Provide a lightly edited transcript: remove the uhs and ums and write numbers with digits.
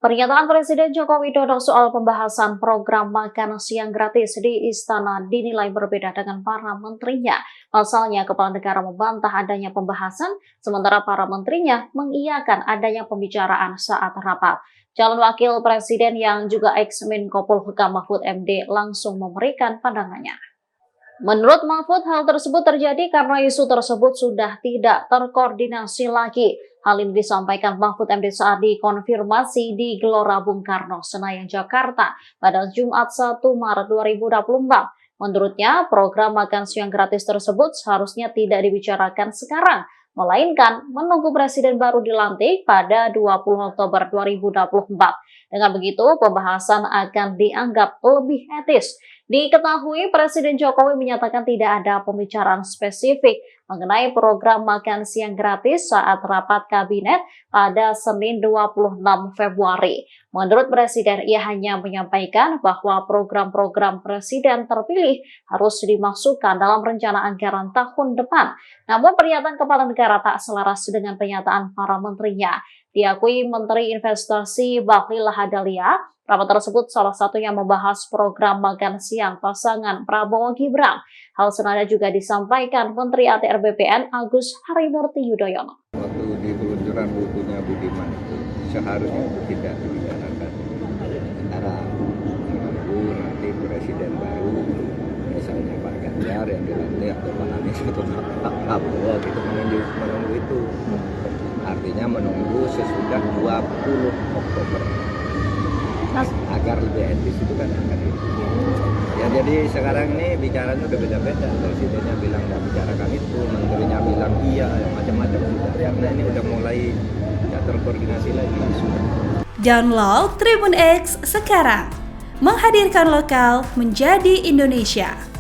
Pernyataan Presiden Joko Widodo soal pembahasan program makan siang gratis di Istana dinilai berbeda dengan para menterinya. Pasalnya, Kepala Negara membantah adanya pembahasan, sementara para menterinya mengiyakan adanya pembicaraan saat rapat. Calon Wakil Presiden yang juga ex-Menko Polhukam Mahfud MD langsung memberikan pandangannya. Menurut Mahfud, hal tersebut terjadi karena isu tersebut sudah tidak terkoordinasi lagi. Hal ini disampaikan Mahfud MD saat dikonfirmasi di Gelora Bung Karno, Senayan, Jakarta pada Jumat 1 Maret 2024. Menurutnya, program makan siang gratis tersebut seharusnya tidak dibicarakan sekarang, melainkan menunggu presiden baru dilantik pada 20 Oktober 2024. Dengan begitu, pembahasan akan dianggap lebih etis. Diketahui Presiden Jokowi menyatakan tidak ada pembicaraan spesifik mengenai program makan siang gratis saat rapat kabinet pada Senin 26 Februari. Menurut Presiden, ia hanya menyampaikan bahwa program-program Presiden terpilih harus dimasukkan dalam rencana anggaran tahun depan. Namun pernyataan Kepala Negara tak selaras dengan pernyataan para menterinya. Diakui Menteri Investasi Bahlil Lahadalia, rapat tersebut salah satunya membahas program makan siang pasangan Prabowo Gibran. Hal senada juga disampaikan Menteri ATR BPN Agus Harimurti Yudhoyono. Waktu di peluncuran bukunya Budiman itu seharusnya itu tidak dibicarakan antara menunggu nanti presiden baru, misalnya Pak Ganjar yang dilantik atau Pak Anies atau Pak Prabowo gitu, menunggu itu. Artinya menunggu sesudah 20 Oktober agar lebih etis itu kan akan itu. Ya jadi sekarang ini bicaranya udah beda-beda. Presidennya bilang nggak bicarakan itu, menterinya bilang iya, macam-macam sudah. Karena ini udah mulai tidak terkoordinasi lagi sudah. Download Tribun X sekarang, menghadirkan lokal menjadi Indonesia.